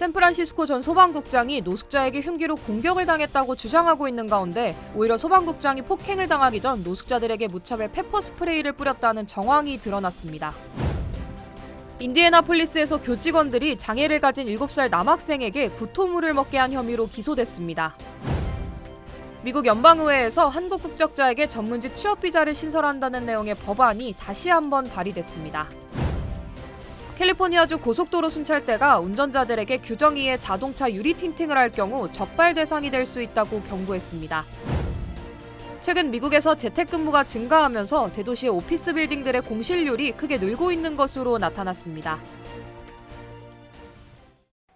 샌프란시스코 전 소방국장이 노숙자에게 흉기로 공격을 당했다고 주장하고 있는 가운데 오히려 소방국장이 폭행을 당하기 전 노숙자들에게 무차별 페퍼 스프레이를 뿌렸다는 정황이 드러났습니다. 인디애나폴리스에서 교직원들이 장애를 가진 7살 남학생에게 구토물을 먹게 한 혐의로 기소됐습니다. 미국 연방의회에서 한국 국적자에게 전문직 취업 비자를 신설한다는 내용의 법안이 다시 한번 발의됐습니다. 캘리포니아주 고속도로 순찰대가 운전자들에게 규정위에 자동차 유리 틴팅을 할 경우 적발 대상이 될 수 있다고 경고했습니다. 최근 미국에서 재택근무가 증가하면서 대도시의 오피스 빌딩들의 공실률이 크게 늘고 있는 것으로 나타났습니다.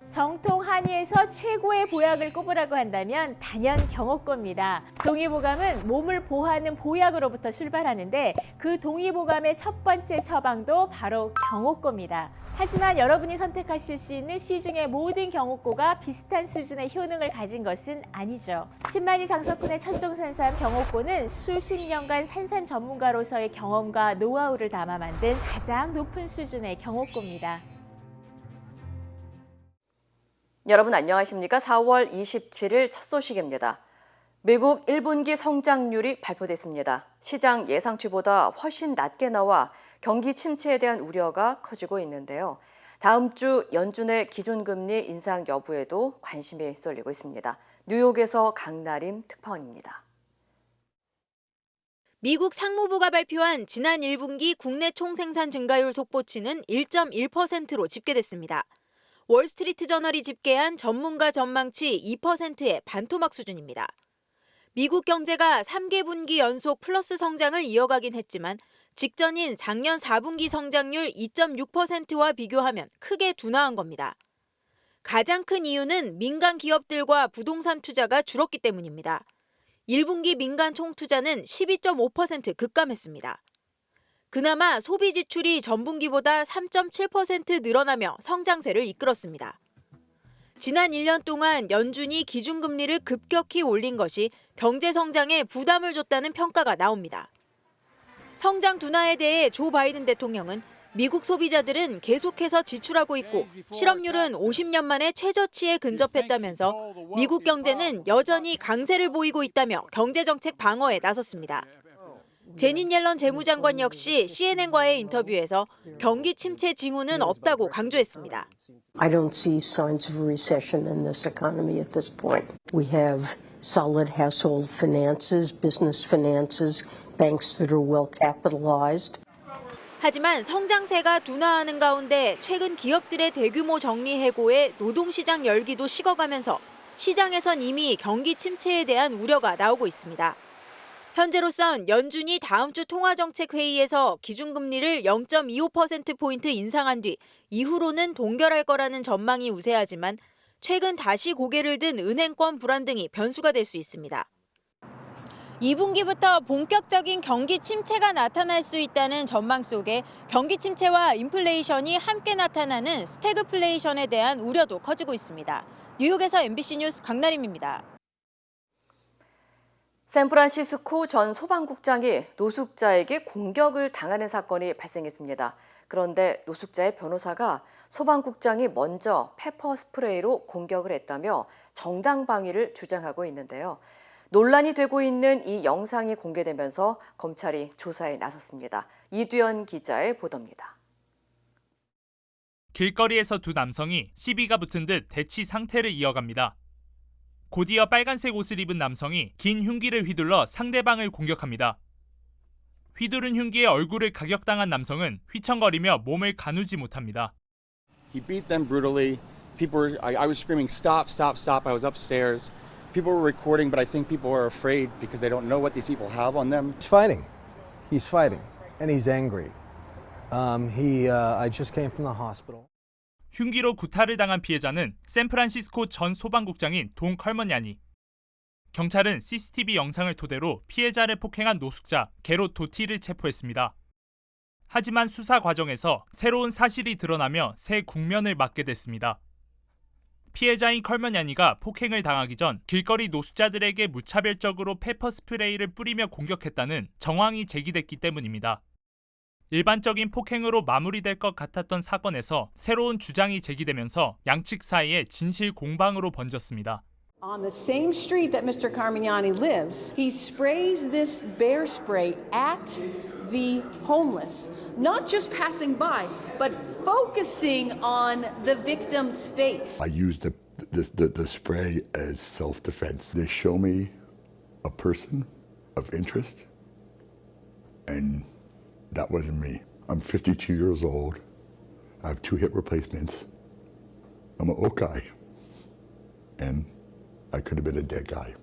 정통 한의에서 최고의 보약을 꼽으라고 한다면 단연 경옥고입니다. 동의보감은 몸을 보호하는 보약으로부터 출발하는데 그 동의보감의 첫 번째 처방도 바로 경옥고입니다. 하지만 여러분이 선택하실 수 있는 시중의 모든 경옥고가 비슷한 수준의 효능을 가진 것은 아니죠. 10만이 장석군의 천종산삼 경옥고는 수십 년간 산삼 전문가로서의 경험과 노하우를 담아 만든 가장 높은 수준의 경옥고입니다. 여러분 안녕하십니까? 4월 27일 첫 소식입니다. 미국 1분기 성장률이 발표됐습니다. 시장 예상치보다 훨씬 낮게 나와 경기 침체에 대한 우려가 커지고 있는데요. 다음 주 연준의 기준금리 인상 여부에도 관심이 쏠리고 있습니다. 뉴욕에서 강나림 특파원입니다. 미국 상무부가 발표한 지난 1분기 국내 총생산 증가율 속보치는 1.1%로 집계됐습니다. 월스트리트 저널이 집계한 전문가 전망치 2%의 반토막 수준입니다. 미국 경제가 3개 분기 연속 플러스 성장을 이어가긴 했지만 직전인 작년 4분기 성장률 2.6%와 비교하면 크게 둔화한 겁니다. 가장 큰 이유는 민간 기업들과 부동산 투자가 줄었기 때문입니다. 1분기 민간 총투자는 12.5% 급감했습니다. 그나마 소비 지출이 전분기보다 3.7% 늘어나며 성장세를 이끌었습니다. 지난 1년 동안 연준이 기준금리를 급격히 올린 것이 경제 성장에 부담을 줬다는 평가가 나옵니다. 성장 둔화에 대해 조 바이든 대통령은 미국 소비자들은 계속해서 지출하고 있고 실업률은 50년 만에 최저치에 근접했다면서 미국 경제는 여전히 강세를 보이고 있다며 경제정책 방어에 나섰습니다. 제닛 옐런 재무장관 역시 CNN과의 인터뷰에서 경기 침체 징후는 없다고 강조했습니다. I don't see signs of a recession in this economy at this point. We have solid household finances, business finances, banks that are well capitalized. 하지만 성장세가 둔화하는 가운데 최근 기업들의 대규모 정리 해고에 노동시장 열기도 식어가면서 시장에선 이미 경기 침체에 대한 우려가 나오고 있습니다. 현재로선 연준이 다음 주 통화정책회의에서 기준금리를 0.25%포인트 인상한 뒤 이후로는 동결할 거라는 전망이 우세하지만 최근 다시 고개를 든 은행권 불안 등이 변수가 될 수 있습니다. 2분기부터 본격적인 경기 침체가 나타날 수 있다는 전망 속에 경기 침체와 인플레이션이 함께 나타나는 스태그플레이션에 대한 우려도 커지고 있습니다. 뉴욕에서 MBC 뉴스 강나림입니다. 샌프란시스코 전 소방국장이 노숙자에게 공격을 당하는 사건이 발생했습니다. 그런데 노숙자의 변호사가 소방국장이 먼저 페퍼 스프레이로 공격을 했다며 정당방위를 주장하고 있는데요. 논란이 되고 있는 이 영상이 공개되면서 검찰이 조사에 나섰습니다. 이두현 기자의 보도입니다. 길거리에서 두 남성이 시비가 붙은 듯 대치 상태를 이어갑니다. 곧이어 빨간색 옷을 입은 남성이 긴 흉기를 휘둘러 상대방을 공격합니다. 휘두른 흉기에 얼굴을 가격당한 남성은 휘청거리며 몸을 가누지 못합니다. He beat them brutally. I was screaming, "Stop, stop, stop." I was upstairs. People were recording, but I think people are afraid because they don't know what these people have on them. He's fighting, and he's angry. I just came from the hospital. 흉기로 구타를 당한 피해자는 샌프란시스코 전 소방국장인 돈 컬먼야니. 경찰은 CCTV 영상을 토대로 피해자를 폭행한 노숙자 게롯 도티를 체포했습니다. 하지만 수사 과정에서 새로운 사실이 드러나며 새 국면을 맞게 됐습니다. 피해자인 컬먼야니가 폭행을 당하기 전 길거리 노숙자들에게 무차별적으로 페퍼 스프레이를 뿌리며 공격했다는 정황이 제기됐기 때문입니다. 일반적인 폭행으로 마무리될 것 같았던 사건에서 새로운 주장이 제기되면서 양측 사이에 진실 공방으로 번졌습니다. On the same street that Mr. Carmignani lives, he sprays this bear spray at the homeless, not just passing by, but focusing on the victim's face. I used the spray as self-defense. They show me a person of interest, and that wasn't me. I'm 52 years old. I have 2 hip replacements. I'm an old guy, and I could have been a dead guy.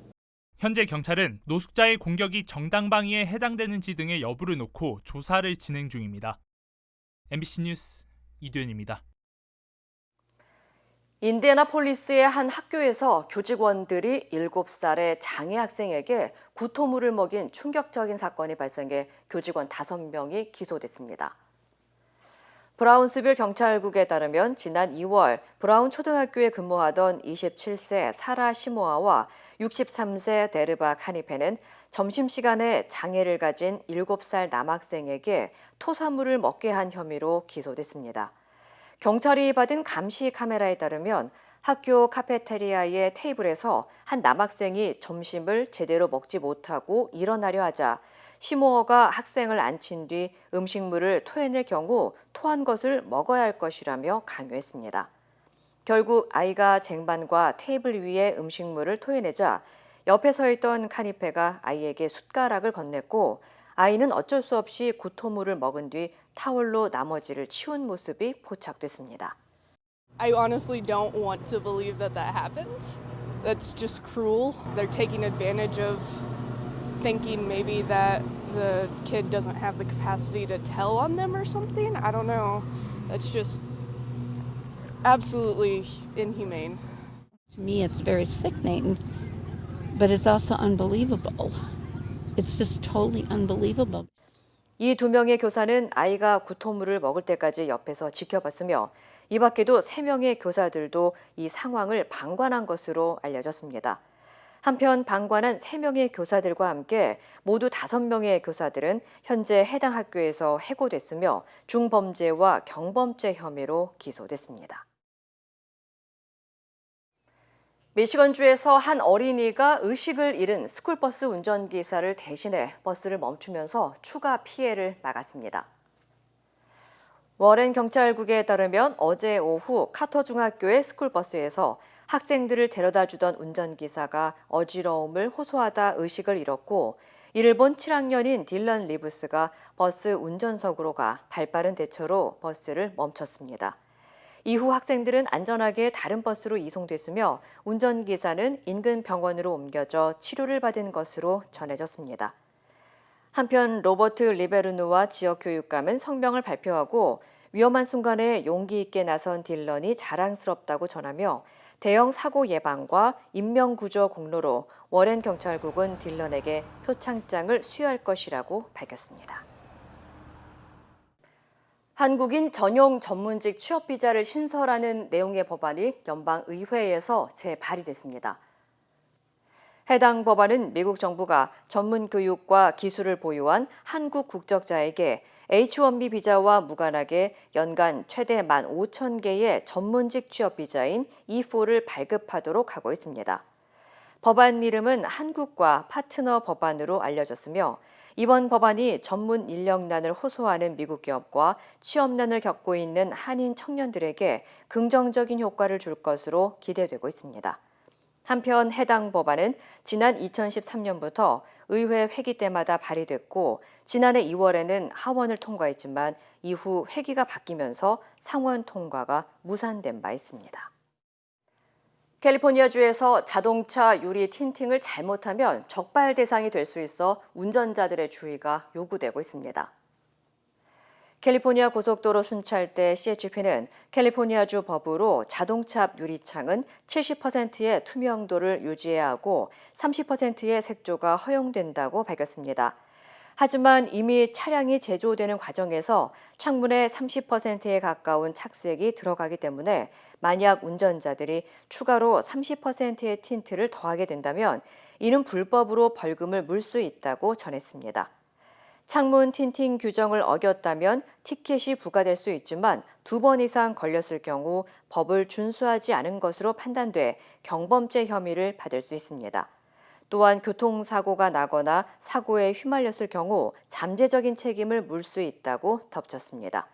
현재 경찰은 노숙자의 공격이 정당방위에 해당되는지 등의 여부를 놓고 조사를 진행 중입니다. MBC 뉴스 이두현입니다. 인디애나폴리스의 한 학교에서 교직원들이 7살의 장애 학생에게 구토물을 먹인 충격적인 사건이 발생해 교직원 5명이 기소됐습니다. 브라운스빌 경찰국에 따르면 지난 2월 브라운 초등학교에 근무하던 27세 사라 시모아와 63세 데르바 카니페는 점심시간에 장애를 가진 7살 남학생에게 토사물을 먹게 한 혐의로 기소됐습니다. 경찰이 받은 감시 카메라에 따르면 학교 카페테리아의 테이블에서 한 남학생이 점심을 제대로 먹지 못하고 일어나려 하자 시모어가 학생을 앉힌 뒤 음식물을 토해낼 경우 토한 것을 먹어야 할 것이라며 강요했습니다. 결국 아이가 쟁반과 테이블 위에 음식물을 토해내자 옆에 서 있던 카니페가 아이에게 숟가락을 건넸고 아이는 어쩔 수 없이 구토물을 먹은 뒤 타월로 나머지를 치운 모습이 포착됐습니다. I honestly don't want to believe that happened. That's just cruel. They're taking advantage of thinking maybe that the kid doesn't have the capacity to tell on them or something. I don't know. That's just absolutely inhumane. To me, it's very sickening, but it's also unbelievable. It's just totally unbelievable. 이 2명의 교사는 아이가 구토물을 먹을 때까지 옆에서 지켜봤으며 이 밖에도 3명의 교사들도 이 상황을 방관한 것으로 알려졌습니다. 한편 방관한 3명의 교사들과 함께 모두 5명의 교사들은 현재 해당 학교에서 해고됐으며 중범죄와 경범죄 혐의로 기소됐습니다. 미시건주에서 한 어린이가 의식을 잃은 스쿨버스 운전기사를 대신해 버스를 멈추면서 추가 피해를 막았습니다. 워렌 경찰국에 따르면 어제 오후 카터 중학교의 스쿨버스에서 학생들을 데려다 주던 운전기사가 어지러움을 호소하다 의식을 잃었고 이를 본 7학년인 딜런 리브스가 버스 운전석으로 가 발빠른 대처로 버스를 멈췄습니다. 이후 학생들은 안전하게 다른 버스로 이송됐으며 운전기사는 인근 병원으로 옮겨져 치료를 받은 것으로 전해졌습니다. 한편 로버트 리베르누와 지역교육감은 성명을 발표하고 위험한 순간에 용기 있게 나선 딜런이 자랑스럽다고 전하며 대형 사고 예방과 인명구조 공로로 워렌 경찰국은 딜런에게 표창장을 수여할 것이라고 밝혔습니다. 한국인 전용 전문직 취업 비자를 신설하는 내용의 법안이 연방의회에서 재발의됐습니다. 해당 법안은 미국 정부가 전문 교육과 기술을 보유한 한국 국적자에게 H-1B 비자와 무관하게 연간 최대 15,000개의 전문직 취업 비자인 E4를 발급하도록 하고 있습니다. 법안 이름은 한국과 파트너 법안으로 알려졌으며 이번 법안이 전문 인력난을 호소하는 미국 기업과 취업난을 겪고 있는 한인 청년들에게 긍정적인 효과를 줄 것으로 기대되고 있습니다. 한편 해당 법안은 지난 2013년부터 의회 회기 때마다 발의됐고 지난해 2월에는 하원을 통과했지만 이후 회기가 바뀌면서 상원 통과가 무산된 바 있습니다. 캘리포니아주에서 자동차 유리 틴팅을 잘못하면 적발 대상이 될 수 있어 운전자들의 주의가 요구되고 있습니다. 캘리포니아 고속도로 순찰대 CHP는 캘리포니아주 법으로 자동차 앞 유리창은 70%의 투명도를 유지해야 하고 30%의 색조가 허용된다고 밝혔습니다. 하지만 이미 차량이 제조되는 과정에서 창문의 30%에 가까운 착색이 들어가기 때문에 만약 운전자들이 추가로 30%의 틴트를 더하게 된다면 이는 불법으로 벌금을 물 수 있다고 전했습니다. 창문 틴팅 규정을 어겼다면 티켓이 부과될 수 있지만 2번 이상 걸렸을 경우 법을 준수하지 않은 것으로 판단돼 경범죄 혐의를 받을 수 있습니다. 또한 교통사고가 나거나 사고에 휘말렸을 경우 잠재적인 책임을 물 수 있다고 덧붙였습니다.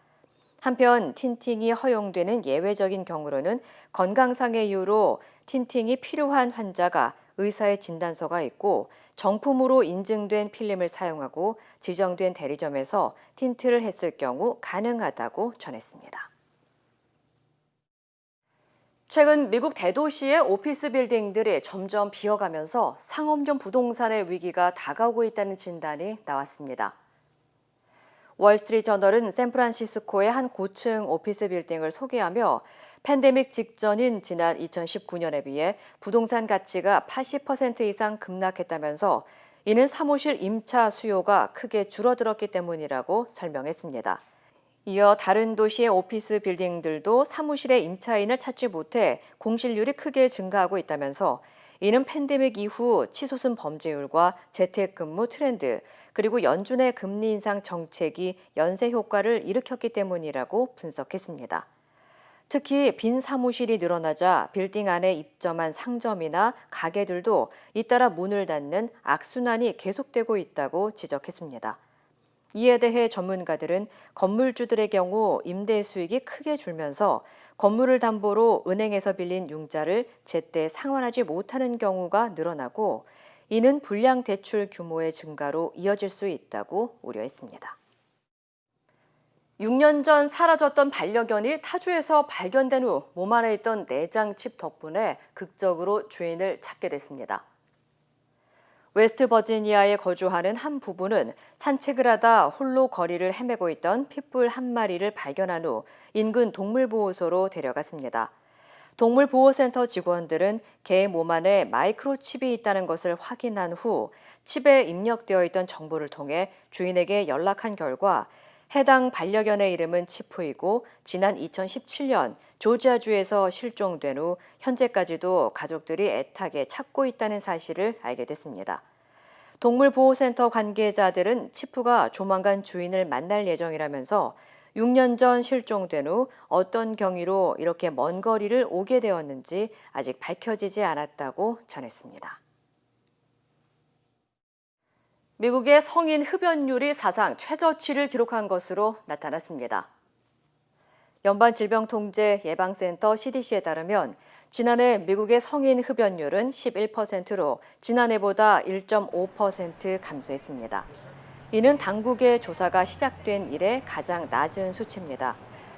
한편 틴팅이 허용되는 예외적인 경우로는 건강상의 이유로 틴팅이 필요한 환자가 의사의 진단서가 있고 정품으로 인증된 필름을 사용하고 지정된 대리점에서 틴트를 했을 경우 가능하다고 전했습니다. 최근 미국 대도시의 오피스 빌딩들이 점점 비어가면서 상업용 부동산의 위기가 다가오고 있다는 진단이 나왔습니다. 월스트리트저널은 샌프란시스코의 한 고층 오피스 빌딩을 소개하며 팬데믹 직전인 지난 2019년에 비해 부동산 가치가 80% 이상 급락했다면서 이는 사무실 임차 수요가 크게 줄어들었기 때문이라고 설명했습니다. 이어 다른 도시의 오피스 빌딩들도 사무실의 임차인을 찾지 못해 공실률이 크게 증가하고 있다면서 이는 팬데믹 이후 치솟은 범죄율과 재택근무 트렌드, 그리고 연준의 금리 인상 정책이 연쇄 효과를 일으켰기 때문이라고 분석했습니다. 특히 빈 사무실이 늘어나자 빌딩 안에 입점한 상점이나 가게들도 잇따라 문을 닫는 악순환이 계속되고 있다고 지적했습니다. 이에 대해 전문가들은 건물주들의 경우 임대 수익이 크게 줄면서 건물을 담보로 은행에서 빌린 융자를 제때 상환하지 못하는 경우가 늘어나고 이는 불량 대출 규모의 증가로 이어질 수 있다고 우려했습니다. 6년 전 사라졌던 반려견이 타주에서 발견된 후 몸 안에 있던 내장 칩 덕분에 극적으로 주인을 찾게 됐습니다. 웨스트 버지니아에 거주하는 한 부부는 산책을 하다 홀로 거리를 헤매고 있던 핏불 한 마리를 발견한 후 인근 동물보호소로 데려갔습니다. 동물보호센터 직원들은 개의 몸 안에 마이크로칩이 있다는 것을 확인한 후 칩에 입력되어 있던 정보를 통해 주인에게 연락한 결과 해당 반려견의 이름은 치프이고 지난 2017년 조지아주에서 실종된 후 현재까지도 가족들이 애타게 찾고 있다는 사실을 알게 됐습니다. 동물보호센터 관계자들은 치프가 조만간 주인을 만날 예정이라면서 6년 전 실종된 후 어떤 경위로 이렇게 먼 거리를 오게 되었는지 아직 밝혀지지 않았다고 전했습니다. 미국의 성인 흡연율이 사상 최저치를 기록한 것으로 나타났습니다. 연방질병통제예방센터 CDC에 따르면 지난해 미국의 성인 흡연율은 11%로 지난해보다 1.5% 감소했습니다. 이는 당국의 조사가 시작된 이래 가장 낮은 수치입니다.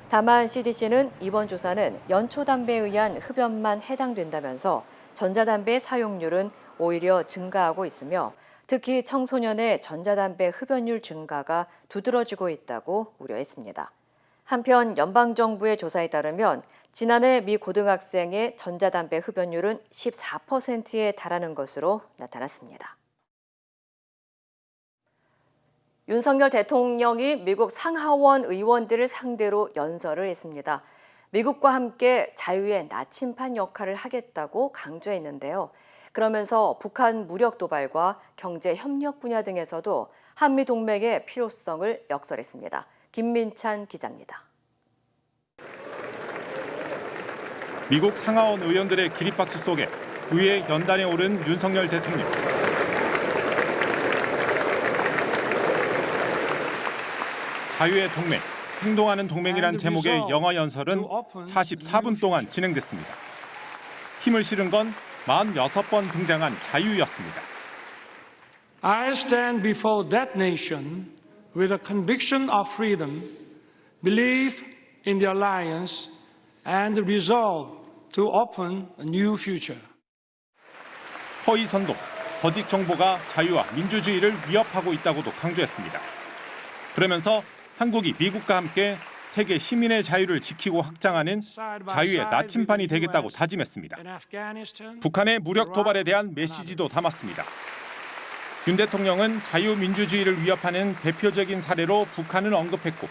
다만 CDC는 이번 조사는 연초담배에 의한 흡연만 해당된다면서 전자담배 사용률은 오히려 증가하고 있으며 특히 청소년의 전자담배 흡연율 증가가 두드러지고 있다고 우려했습니다. 한편 연방정부의 조사에 따르면 지난해 미 고등학생의 전자담배 흡연율은 14%에 달하는 것으로 나타났습니다. 윤석열 대통령이 미국 상하원 의원들을 상대로 연설을 했습니다. 미국과 함께 자유의 나침반 역할을 하겠다고 강조했는데요. 그러면서 북한 무력 도발과 경제 협력 분야 등에서도 한미 동맹의 필요성을 역설했습니다. 김민찬 기자입니다. 미국 상하원 의원들의 기립박수 속에 의회 연단에 오른 윤석열 대통령. 자유의 동맹, 행동하는 동맹이란 제목의 영어 연설은 44분 동안 진행됐습니다. 힘을 실은 건 46번 등장한 자유였습니다. I stand before that nation with a conviction of freedom, belief in the alliance, and resolve to open a new future. 허위 선동, 거짓 정보가 자유와 민주주의를 위협하고 있다고도 강조했습니다. 그러면서 한국이 미국과 함께 세계 시민의 자유를 지키고 확장하는 자유의 나침반이 되겠다고 다짐했습니다. 북한의 무력 도발에 대한 메시지도 담았습니다. 윤 대통령은 자유민주주의를 위협하는 대표적인 사례로 북한을 언급했고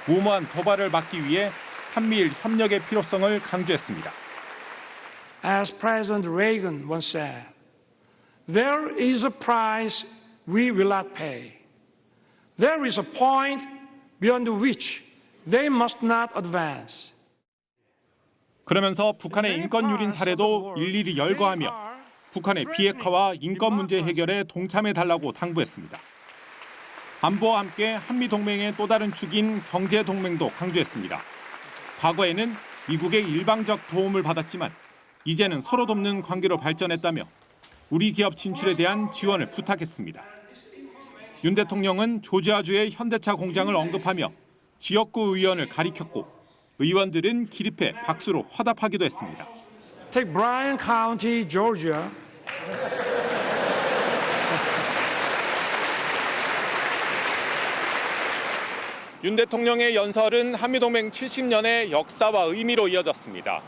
무모한 도발을 막기 위해 한미일 협력의 필요성을 강조했습니다. As President Reagan once said, there is a price we will not pay. there is a point beyond which they must not advance. 그러면서 북한의 인권 유린 사례도 일일이 열거하며 북한의 비핵화와 인권 문제 해결에 동참해달라고 당부했습니다. 안보와 함께 한미동맹의 또 다른 축인 경제동맹도 강조했습니다. 과거에는 미국의 일방적 도움을 받았지만 이제는 서로 돕는 관계로 발전했다며 우리 기업 진출에 대한 지원을 부탁했습니다. 윤 대통령은 조지아주의 현대차 공장을 언급하며 지역구 의원을 가리켰고 의원들은 기립해 박수로 화답하기도 했습니다. Take Bryan County, Georgia. 윤 대통령의 연설은 한미동맹 70년의 역사와 의미로 이어졌습니다.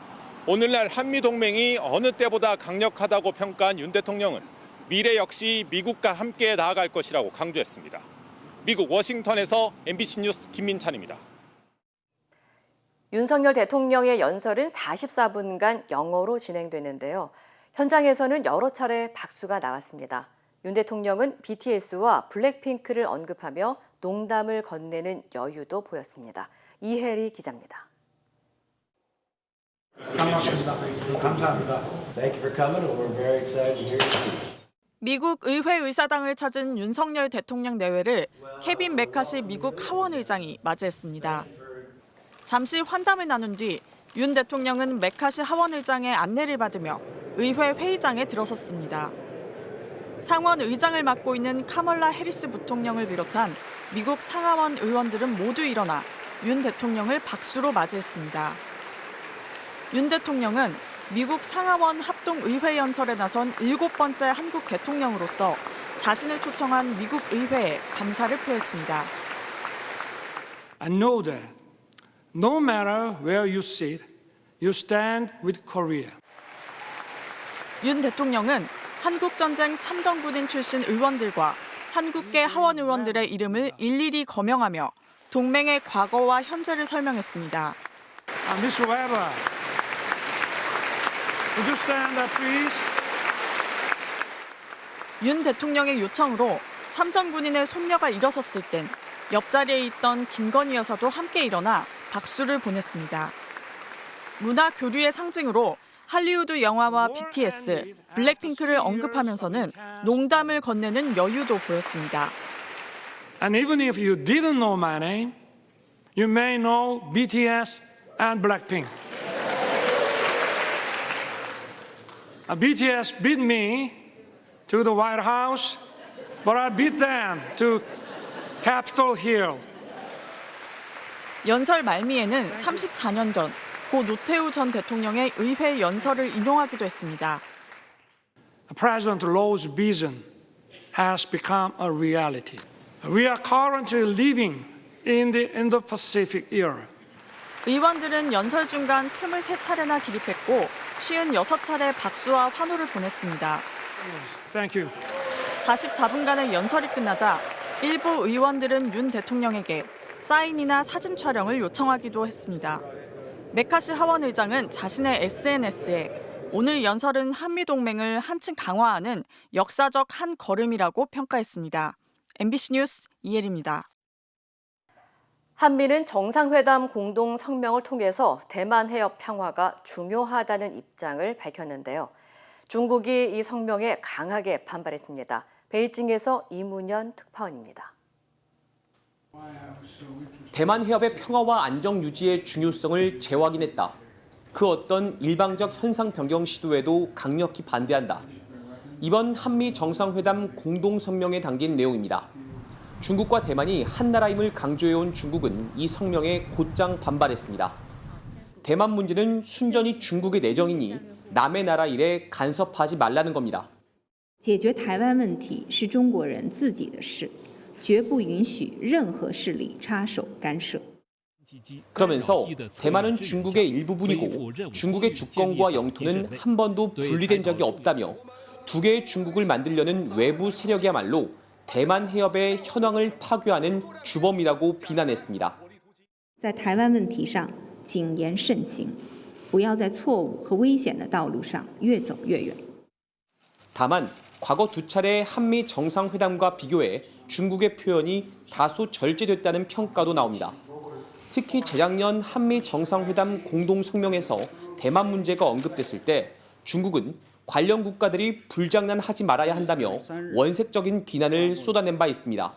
오늘날 한미동맹이 어느 때보다 강력하다고 평가한 윤 대통령은 미래 역시 미국과 함께 나아갈 것이라고 강조했습니다. 미국 워싱턴에서 MBC 뉴스 김민찬입니다. 윤석열 대통령의 연설은 44분간 영어로 진행됐는데요. 현장에서는 여러 차례 박수가 나왔습니다. 윤 대통령은 BTS와 블랙핑크를 언급하며 농담을 건네는 여유도 보였습니다. 이혜리 기자입니다. 감사합니다. Thank you for coming. We're very excited to hear you. 미국 의회 의사당을 찾은 윤석열 대통령 내외를 케빈 메카시 미국 하원 의장이 맞이했습니다. 잠시 환담을 나눈 뒤 윤 대통령은 메카시 하원 의장의 안내를 받으며 의회 회의장에 들어섰습니다. 상원 의장을 맡고 있는 카멀라 해리스 부통령을 비롯한 미국 상하원 의원들은 모두 일어나 윤 대통령을 박수로 맞이했습니다. 윤 대통령은 미국 상하원 합동의회 연설에 나선 7번째 한국 대통령으로서 자신을 초청한 미국 의회에 감사를 표했습니다. I know that no matter where you sit, you stand with Korea. 윤 대통령은 한국전쟁 참전군인 출신 의원들과 한국계 하원 의원들의 이름을 일일이 거명하며 동맹의 과거와 현재를 설명했습니다. Ms. Weber, would you stand up, please? 윤 대통령의 요청으로 참전군인의 손녀가 일어섰을 땐 옆자리에 있던 김건희 여사도 함께 일어나 박수를 보냈습니다. 문화 교류의 상징으로 할리우드 영화와 BTS, 블랙핑크를 언급하면서는 농담을 건네는 여유도 보였습니다. And even if you didn't know my name, you may know BTS and Blackpink. BTS beat me to the White House, but I beat them to Capitol Hill. 연설 말미에는 34년 전 고 노태우 전 대통령의 의회 연설을 인용하기도 했습니다. President Lo's vision has become a reality. We are currently living in the Indo-Pacific era. 의원들은 연설 중간 23차례나 기립했고 56차례 박수와 환호를 보냈습니다. Thank you. 44분간의 연설이 끝나자 일부 의원들은 윤 대통령에게 사인이나 사진 촬영을 요청하기도 했습니다. 메카시 하원 의장은 자신의 SNS에 오늘 연설은 한미동맹을 한층 강화하는 역사적 한 걸음이라고 평가했습니다. MBC 뉴스 이혜리입니다. 한미는 정상회담 공동 성명을 통해서 대만 해협 평화가 중요하다는 입장을 밝혔는데요. 중국이 이 성명에 강하게 반발했습니다. 베이징에서 이문현 특파원입니다. 대만 해협의 평화와 안정 유지의 중요성을 재확인했다. 그 어떤 일방적 현상 변경 시도에도 강력히 반대한다. 이번 한미 정상회담 공동성명에 담긴 내용입니다. 중국과 대만이 한 나라임을 강조해온 중국은 이 성명에 곧장 반발했습니다. 대만 문제는 순전히 중국의 내정이니 남의 나라 일에 간섭하지 말라는 겁니다. 解决台湾问题是中国人自己的事，绝不允许任何势力插手干涉. 그러면서 대만은 중국의 일부분이고 중국의 주권과 영토는 한 번도 분리된 적이 없다며 두 개의 중국을 만들려는 외부 세력이야말로 대만 해협의 현황을 파괴하는 주범이라고 비난했습니다. 在台湾问题上谨言慎行，不要在错误和危险的道路上越走越远. 다만 과거 두 차례 한미 정상회담과 비교해 중국의 표현이 다소 절제됐다는 평가도 나옵니다. 특히 재작년 한미 정상회담 공동성명에서 대만 문제가 언급됐을 때 중국은 관련 국가들이 불장난하지 말아야 한다며 원색적인 비난을 쏟아낸 바 있습니다.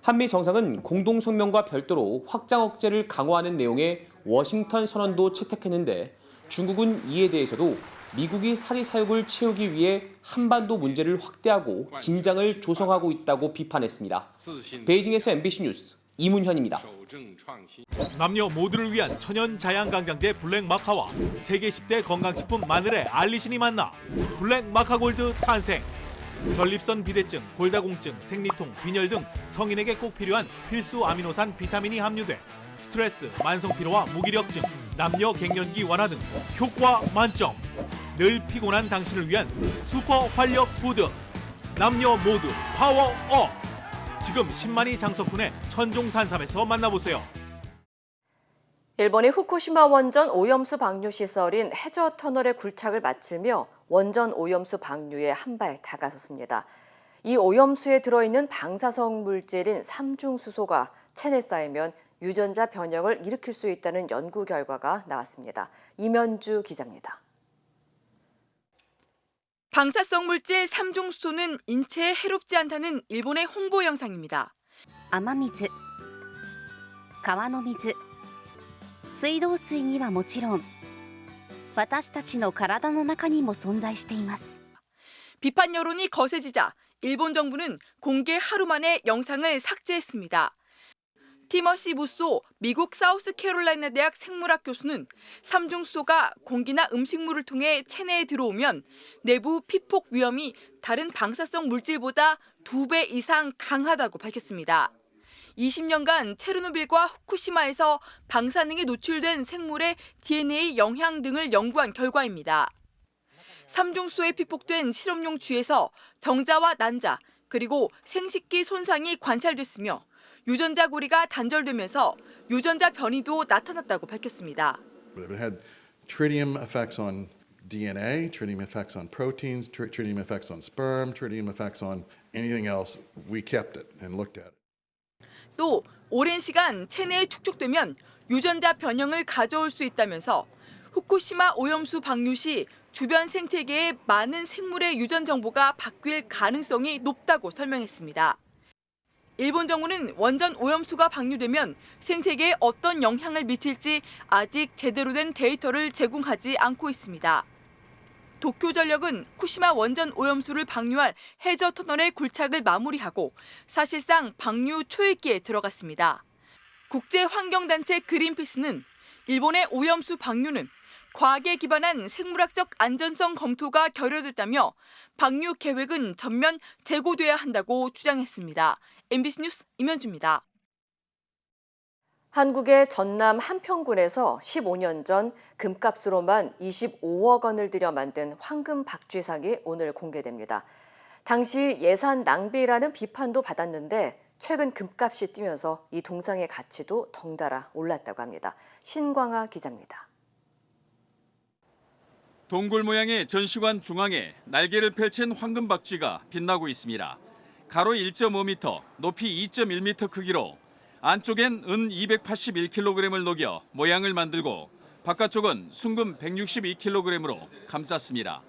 한미 정상은 공동성명과 별도로 확장 억제를 강화하는 내용의 워싱턴 선언도 채택했는데 중국은 이에 대해서도 미국이 사리 사욕을 채우기 위해 한반도 문제를 확대하고 긴장을 조성하고 있다고 비판했습니다. 베이징에서 MBC 뉴스 이문현입니다. 남녀 모두를 위한 천연 자양강장제 블랙 마카와 세계 10대 건강식품 마늘의 알리신이 만나 블랙 마카골드 탄생. 전립선 비대증, 골다공증, 생리통, 빈혈 등 성인에게 꼭 필요한 필수 아미노산 비타민이 함유돼 스트레스, 만성피로와 무기력증, 남녀 갱년기 완화 등 효과 만점. 늘 피곤한 당신을 위한 슈퍼 활력 푸드. 남녀 모두 파워업. 지금 신만이 장석훈의 천종산삼에서 만나보세요. 일본의 후쿠시마 원전 오염수 방류 시설인 해저 터널의 굴착을 마치며 원전 오염수 방류에 한 발 다가섰습니다. 이 오염수에 들어있는 방사성 물질인 삼중수소가 체내에 쌓이면 유전자 변형을 일으킬 수 있다는 연구 결과가 나왔습니다. 이면주 기자입니다. 방사성 물질 삼중수소는 인체에 해롭지 않다는 일본의 홍보 영상입니다. 雨水、川の水、水道水にはもちろん私たちの体の中にも存在しています。 비판 여론이 거세지자 일본 정부는 공개 하루 만에 영상을 삭제했습니다. 티머시 무소 미국 사우스캐롤라이나 대학 생물학 교수는 삼중수소가 공기나 음식물을 통해 체내에 들어오면 내부 피폭 위험이 다른 방사성 물질보다 2배 이상 강하다고 밝혔습니다. 20년간 체르노빌과 후쿠시마에서 방사능에 노출된 생물의 DNA 영향 등을 연구한 결과입니다. 삼중수소에 피폭된 실험용 쥐에서 정자와 난자 그리고 생식기 손상이 관찰됐으며 유전자 고리가 단절되면서 유전자 변이도 나타났다고 밝혔습니다. It had tritium effects on DNA, tritium effects on proteins, tritium effects on sperm, tritium effects on anything else. We kept it and looked at it. 또 오랜 시간 체내에 축적되면 유전자 변형을 가져올 수 있다면서 후쿠시마 오염수 방류 시 주변 생태계의 많은 생물의 유전 정보가 바뀔 가능성이 높다고 설명했습니다. 일본 정부는 원전 오염수가 방류되면 생태계에 어떤 영향을 미칠지 아직 제대로 된 데이터를 제공하지 않고 있습니다. 도쿄전력은 후쿠시마 원전 오염수를 방류할 해저 터널의 굴착을 마무리하고 사실상 방류 초읽기에 들어갔습니다. 국제환경단체 그린피스는 일본의 오염수 방류는 과학에 기반한 생물학적 안전성 검토가 결여됐다며 방류 계획은 전면 재고돼야 한다고 주장했습니다. MBC 뉴스 이면주입니다. 한국의 전남 한평군에서 15년 전 금값으로만 25억 원을 들여 만든 황금 박쥐상이 오늘 공개됩니다. 당시 예산 낭비라는 비판도 받았는데 최근 금값이 뛰면서 이 동상의 가치도 덩달아 올랐다고 합니다. 신광아 기자입니다. 동굴 모양의 전시관 중앙에 날개를 펼친 황금 박쥐가 빛나고 있습니다. 가로 1.5m, 높이 2.1m 크기로 안쪽엔 은 281kg을 녹여 모양을 만들고 바깥쪽은 순금 162kg으로 감쌌습니다.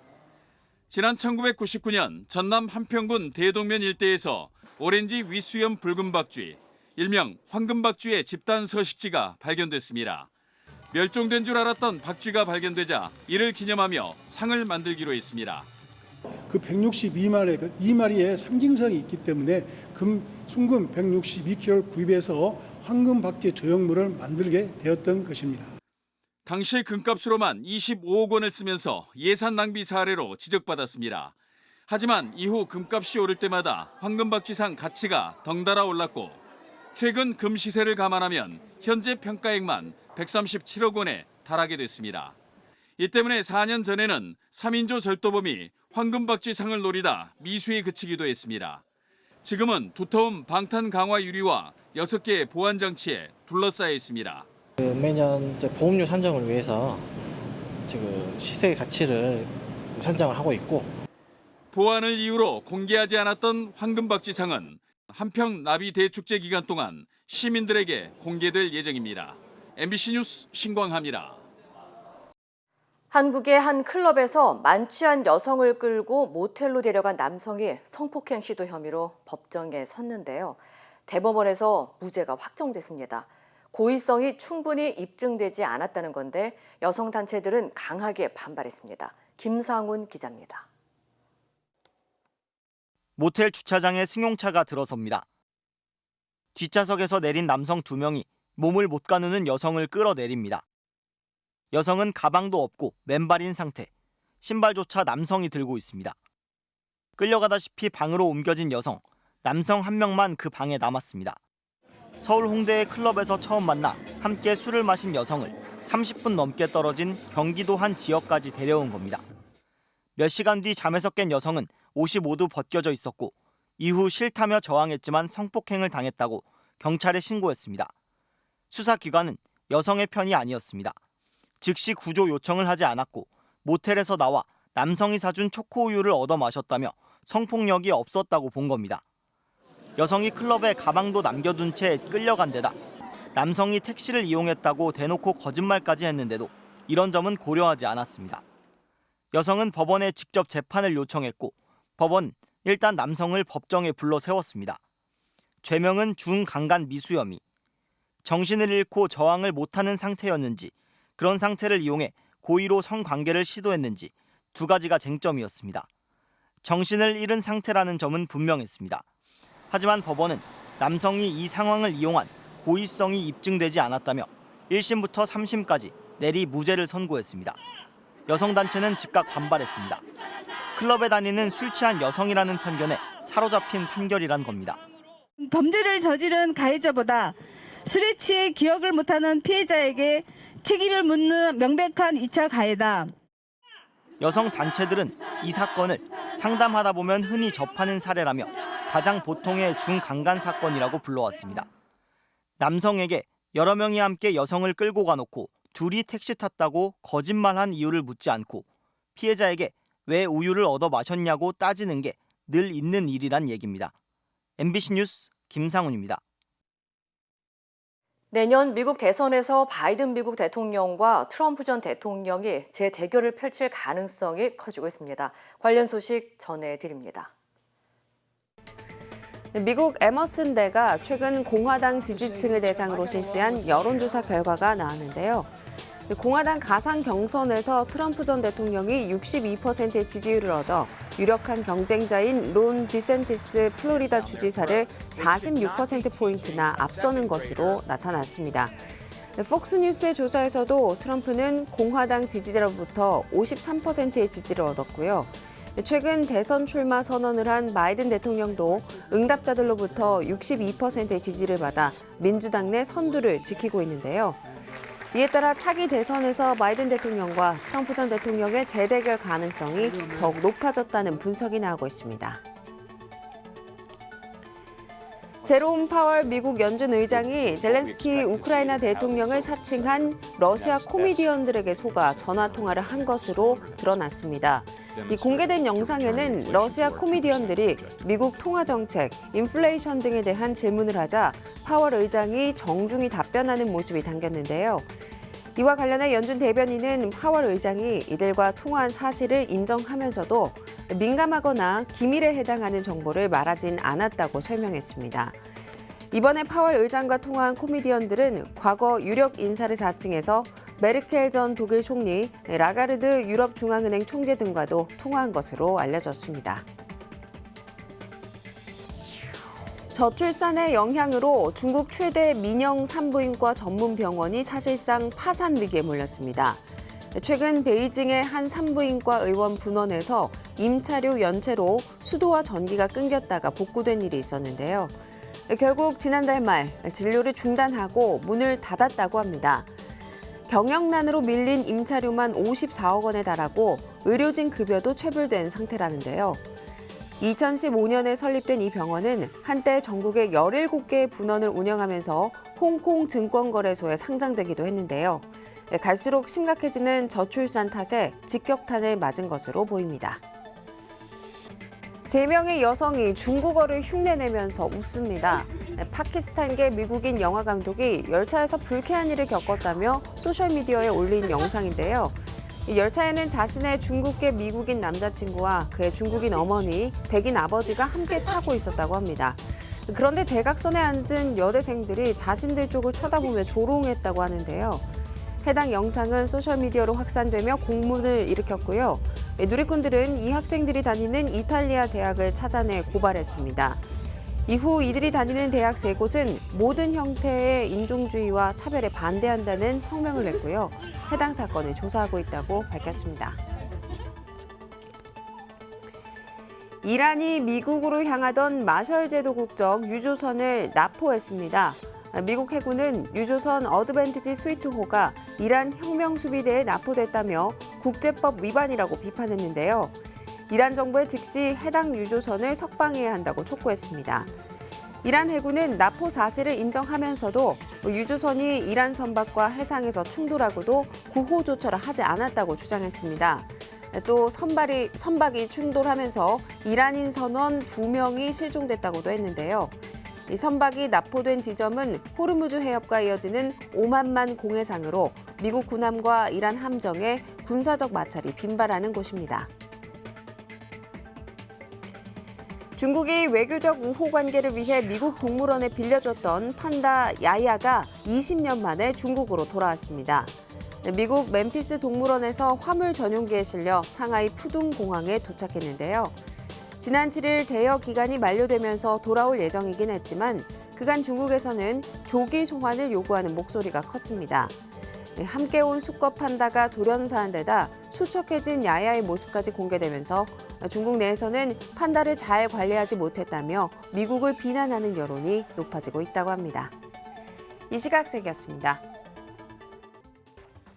지난 1999년 전남 한평군 대동면 일대에서 오렌지 위수염 붉은 박쥐, 일명 황금박쥐의 집단 서식지가 발견됐습니다. 멸종된 줄 알았던 박쥐가 발견되자 이를 기념하며 상을 만들기로 했습니다. 그 162마리의 이 마리의 상징성이 있기 때문에 순금 162kg를 구입해서 황금 박쥐 조형물을 만들게 되었던 것입니다. 당시 금값으로만 25억 원을 쓰면서 예산 낭비 사례로 지적받았습니다. 하지만 이후 금값이 오를 때마다 황금박쥐상 가치가 덩달아 올랐고 최근 금 시세를 감안하면 현재 평가액만 137억 원에 달하게 됐습니다. 이 때문에 4년 전에는 3인조 절도범이 황금박쥐상을 노리다 미수에 그치기도 했습니다. 지금은 두터운 방탄 강화 유리와 6개의 보안 장치에 둘러싸여 있습니다. 매년 보험료 산정을 위해서 지금 시세 가치를 산정을 하고 있고 보안을 이유로 공개하지 않았던 황금박쥐상은 한평 나비 대축제 기간 동안 시민들에게 공개될 예정입니다. MBC 뉴스 신광하입니다. 한국의 한 클럽에서 만취한 여성을 끌고 모텔로 데려간 남성이 성폭행 시도 혐의로 법정에 섰는데요. 대법원에서 무죄가 확정됐습니다. 고의성이 충분히 입증되지 않았다는 건데 여성 단체들은 강하게 반발했습니다. 김상훈 기자입니다. 모텔 주차장에 승용차가 들어섭니다. 뒷좌석에서 내린 남성 2명이 몸을 못 가누는 여성을 끌어내립니다. 여성은 가방도 없고 맨발인 상태, 신발조차 남성이 들고 있습니다. 끌려가다시피 방으로 옮겨진 여성, 남성 1명만 그 방에 남았습니다. 서울 홍대의 클럽에서 처음 만나 함께 술을 마신 여성을 30분 넘게 떨어진 경기도 한 지역까지 데려온 겁니다. 몇 시간 뒤 잠에서 깬 여성은 옷이 모두 벗겨져 있었고 이후 싫다며 저항했지만 성폭행을 당했다고 경찰에 신고했습니다. 수사기관은 여성의 편이 아니었습니다. 즉시 구조 요청을 하지 않았고 모텔에서 나와 남성이 사준 초코우유를 얻어 마셨다며 성폭력이 없었다고 본 겁니다. 여성이 클럽에 가방도 남겨둔 채 끌려간 데다 남성이 택시를 이용했다고 대놓고 거짓말까지 했는데도 이런 점은 고려하지 않았습니다. 여성은 법원에 직접 재판을 요청했고 법원은 일단 남성을 법정에 불러 세웠습니다. 죄명은 중강간 미수혐의. 정신을 잃고 저항을 못하는 상태였는지 그런 상태를 이용해 고의로 성관계를 시도했는지 2가지가 쟁점이었습니다. 정신을 잃은 상태라는 점은 분명했습니다. 하지만 법원은 남성이 이 상황을 이용한 고의성이 입증되지 않았다며 1심부터 3심까지 내리 무죄를 선고했습니다. 여성단체는 즉각 반발했습니다. 클럽에 다니는 술 취한 여성이라는 편견에 사로잡힌 판결이란 겁니다. 범죄를 저지른 가해자보다 술에 취해 기억을 못하는 피해자에게 책임을 묻는 명백한 2차 가해다. 여성 단체들은 이 사건을 상담하다 보면 흔히 접하는 사례라며 가장 보통의 중강간 사건이라고 불러왔습니다. 남성에게 여러 명이 함께 여성을 끌고 가놓고 둘이 택시 탔다고 거짓말한 이유를 묻지 않고 피해자에게 왜 우유를 얻어 마셨냐고 따지는 게 늘 있는 일이란 얘기입니다. MBC 뉴스 김상훈입니다. 내년 미국 대선에서 바이든 미국 대통령과 트럼프 전 대통령이 재대결을 펼칠 가능성이 커지고 있습니다. 관련 소식 전해드립니다. 미국 에머슨대가 최근 공화당 지지층을 대상으로 실시한 여론조사 결과가 나왔는데요. 공화당 가상 경선에서 트럼프 전 대통령이 62%의 지지율을 얻어 유력한 경쟁자인 론 디센티스 플로리다 주지사를 46%포인트나 앞서는 것으로 나타났습니다. 폭스뉴스의 조사에서도 트럼프는 공화당 지지자로부터 53%의 지지를 얻었고요. 최근 대선 출마 선언을 한 바이든 대통령도 응답자들로부터 62%의 지지를 받아 민주당 내 선두를 지키고 있는데요. 이에 따라 차기 대선에서 바이든 대통령과 트럼프 전 대통령의 재대결 가능성이 더욱 높아졌다는 분석이 나오고 있습니다. 제롬 파월 미국 연준 의장이 젤렌스키 우크라이나 대통령을 사칭한 러시아 코미디언들에게 속아 전화 통화를 한 것으로 드러났습니다. 이 공개된 영상에는 러시아 코미디언들이 미국 통화 정책, 인플레이션 등에 대한 질문을 하자 파월 의장이 정중히 답변하는 모습이 담겼는데요. 이와 관련해 연준 대변인은 파월 의장이 이들과 통화한 사실을 인정하면서도 민감하거나 기밀에 해당하는 정보를 말하진 않았다고 설명했습니다. 이번에 파월 의장과 통화한 코미디언들은 과거 유력 인사를 자칭해서 메르켈 전 독일 총리, 라가르드 유럽중앙은행 총재 등과도 통화한 것으로 알려졌습니다. 저출산의 영향으로 중국 최대 민영 산부인과 전문 병원이 사실상 파산 위기에 몰렸습니다. 최근 베이징의 한 산부인과 의원 분원에서 임차료 연체로 수도와 전기가 끊겼다가 복구된 일이 있었는데요. 결국 지난달 말 진료를 중단하고 문을 닫았다고 합니다. 경영난으로 밀린 임차료만 54억 원에 달하고 의료진 급여도 체불된 상태라는데요. 2015년에 설립된 이 병원은 한때 전국에 17개의 분원을 운영하면서 홍콩 증권거래소에 상장되기도 했는데요. 갈수록 심각해지는 저출산 탓에 직격탄을 맞은 것으로 보입니다. 3명의 여성이 중국어를 흉내내면서 웃습니다. 파키스탄계 미국인 영화 감독이 열차에서 불쾌한 일을 겪었다며 소셜미디어에 올린 영상인데요. 이 열차에는 자신의 중국계 미국인 남자친구와 그의 중국인 어머니, 백인 아버지가 함께 타고 있었다고 합니다. 그런데 대각선에 앉은 여대생들이 자신들 쪽을 쳐다보며 조롱했다고 하는데요. 해당 영상은 소셜미디어로 확산되며 공문을 일으켰고요. 누리꾼들은 이 학생들이 다니는 이탈리아 대학을 찾아내 고발했습니다. 이후 이들이 다니는 대학 3곳은 모든 형태의 인종주의와 차별에 반대한다는 성명을 냈고요. 해당 사건을 조사하고 있다고 밝혔습니다. 이란이 미국으로 향하던 마셜 제도 국적 유조선을 납포했습니다. 미국 해군은 유조선 어드밴티지 스위트호가 이란 혁명수비대에 납포됐다며 국제법 위반이라고 비판했는데요. 이란 정부에 즉시 해당 유조선을 석방해야 한다고 촉구했습니다. 이란 해군은 납포 사실을 인정하면서도 유조선이 이란 선박과 해상에서 충돌하고도 구호 조처를 하지 않았다고 주장했습니다. 또 선박이 충돌하면서 이란인 선원 2명이 실종됐다고도 했는데요. 이 선박이 납포된 지점은 호르무즈 해협과 이어지는 오만만 공해상으로 미국 군함과 이란 함정의 군사적 마찰이 빈발하는 곳입니다. 중국이 외교적 우호 관계를 위해 미국 동물원에 빌려줬던 판다 야야가 20년 만에 중국으로 돌아왔습니다. 미국 멤피스 동물원에서 화물 전용기에 실려 상하이 푸둥 공항에 도착했는데요. 지난 7일 대여 기간이 만료되면서 돌아올 예정이긴 했지만 그간 중국에서는 조기 송환을 요구하는 목소리가 컸습니다. 함께 온 수컷 판다가 돌연사한 데다 수척해진 야야의 모습까지 공개되면서 중국 내에서는 판다를 잘 관리하지 못했다며 미국을 비난하는 여론이 높아지고 있다고 합니다. 이 시각 세계였습니다.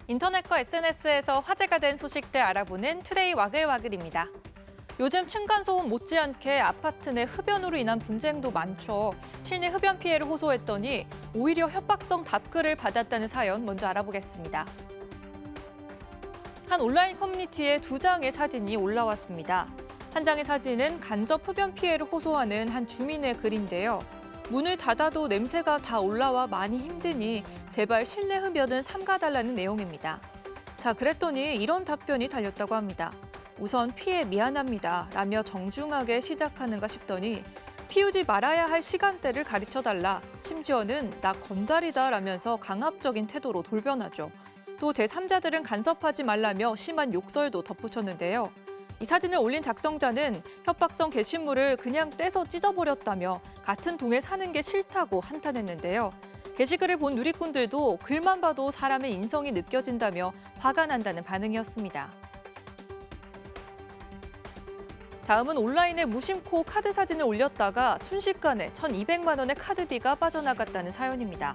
인터넷과 SNS에서 화제가 된 소식들 알아보는 투데이 와글와글입니다. 요즘 층간소음 못지않게 아파트 내 흡연으로 인한 분쟁도 많죠. 실내 흡연 피해를 호소했더니 오히려 협박성 답글을 받았다는 사연 먼저 알아보겠습니다. 한 온라인 커뮤니티에 2장의 사진이 올라왔습니다. 한 장의 사진은 간접 흡연 피해를 호소하는 한 주민의 글인데요. 문을 닫아도 냄새가 다 올라와 많이 힘드니 제발 실내 흡연은 삼가달라는 내용입니다. 자, 그랬더니 이런 답변이 달렸다고 합니다. 우선 피해 미안합니다 라며 정중하게 시작하는가 싶더니 피우지 말아야 할 시간대를 가르쳐달라, 심지어는 나 건달이다 라면서 강압적인 태도로 돌변하죠. 또 제3자들은 간섭하지 말라며 심한 욕설도 덧붙였는데요. 이 사진을 올린 작성자는 협박성 게시물을 그냥 떼서 찢어버렸다며 같은 동에 사는 게 싫다고 한탄했는데요. 게시글을 본 누리꾼들도 글만 봐도 사람의 인성이 느껴진다며 화가 난다는 반응이었습니다. 다음은 온라인에 무심코 카드 사진을 올렸다가 순식간에 1,200만 원의 카드비가 빠져나갔다는 사연입니다.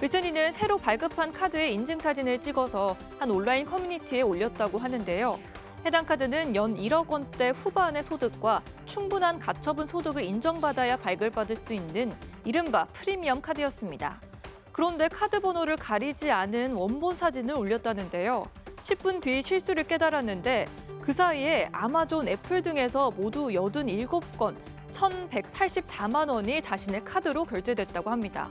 글쓴이는 새로 발급한 카드의 인증 사진을 찍어서 한 온라인 커뮤니티에 올렸다고 하는데요. 해당 카드는 연 1억 원대 후반의 소득과 충분한 가처분 소득을 인정받아야 발급받을 수 있는 이른바 프리미엄 카드였습니다. 그런데 카드 번호를 가리지 않은 원본 사진을 올렸다는데요. 10분 뒤 실수를 깨달았는데 그 사이에 아마존, 애플 등에서 모두 87건, 1,184만 원이 자신의 카드로 결제됐다고 합니다.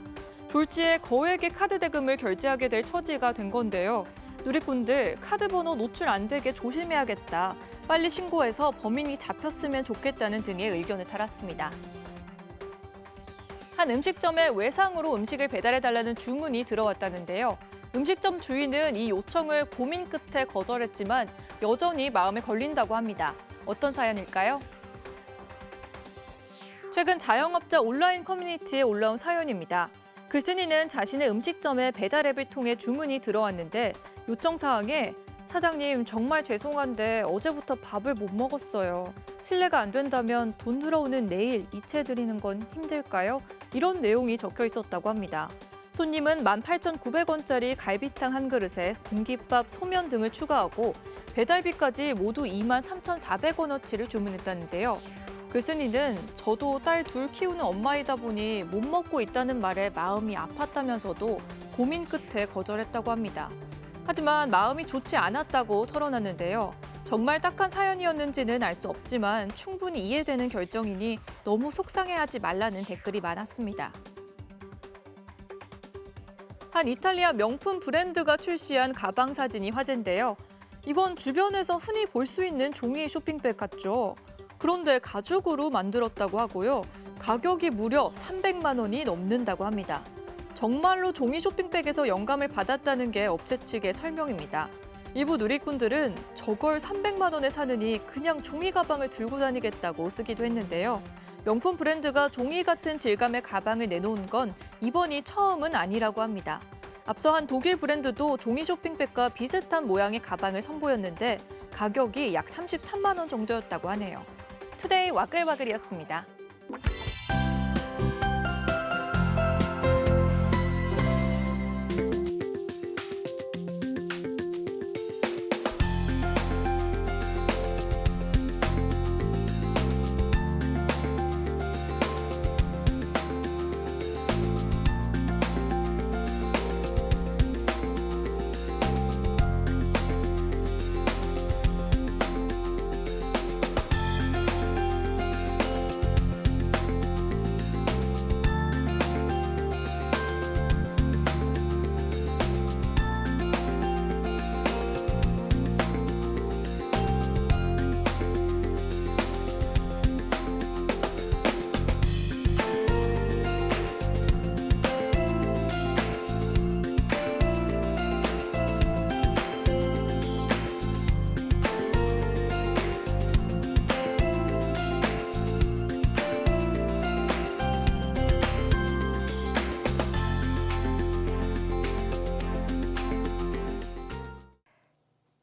졸지에 거액의 카드 대금을 결제하게 될 처지가 된 건데요. 누리꾼들, 카드 번호 노출 안 되게 조심해야겠다. 빨리 신고해서 범인이 잡혔으면 좋겠다는 등의 의견을 달았습니다. 한 음식점에 외상으로 음식을 배달해달라는 주문이 들어왔다는데요. 음식점 주인은 이 요청을 고민 끝에 거절했지만 여전히 마음에 걸린다고 합니다. 어떤 사연일까요? 최근 자영업자 온라인 커뮤니티에 올라온 사연입니다. 글쓴이는 자신의 음식점에 배달 앱을 통해 주문이 들어왔는데 요청 사항에 사장님 정말 죄송한데 어제부터 밥을 못 먹었어요. 실례가 안 된다면 돈 들어오는 내일 이체 드리는 건 힘들까요? 이런 내용이 적혀 있었다고 합니다. 손님은 18,900원짜리 갈비탕 한 그릇에 공깃밥, 소면 등을 추가하고 배달비까지 모두 23,400원어치를 주문했다는데요. 글쓴이는 저도 딸 둘 키우는 엄마이다 보니 못 먹고 있다는 말에 마음이 아팠다면서도 고민 끝에 거절했다고 합니다. 하지만 마음이 좋지 않았다고 털어놨는데요. 정말 딱한 사연이었는지는 알 수 없지만 충분히 이해되는 결정이니 너무 속상해하지 말라는 댓글이 많았습니다. 한 이탈리아 명품 브랜드가 출시한 가방 사진이 화제인데요. 이건 주변에서 흔히 볼 수 있는 종이 쇼핑백 같죠. 그런데 가죽으로 만들었다고 하고요. 가격이 무려 300만 원이 넘는다고 합니다. 정말로 종이 쇼핑백에서 영감을 받았다는 게 업체 측의 설명입니다. 일부 누리꾼들은 저걸 300만 원에 사느니 그냥 종이 가방을 들고 다니겠다고 쓰기도 했는데요. 명품 브랜드가 종이 같은 질감의 가방을 내놓은 건 이번이 처음은 아니라고 합니다. 앞서 한 독일 브랜드도 종이 쇼핑백과 비슷한 모양의 가방을 선보였는데 가격이 약 33만 원 정도였다고 하네요. 투데이 와글와글이었습니다.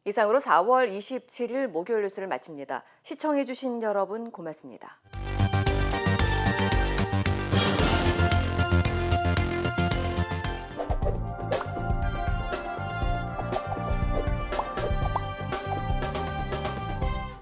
이상으로 4월 27일 목요일 뉴스를 마칩니다. 시청해주신 여러분 고맙습니다.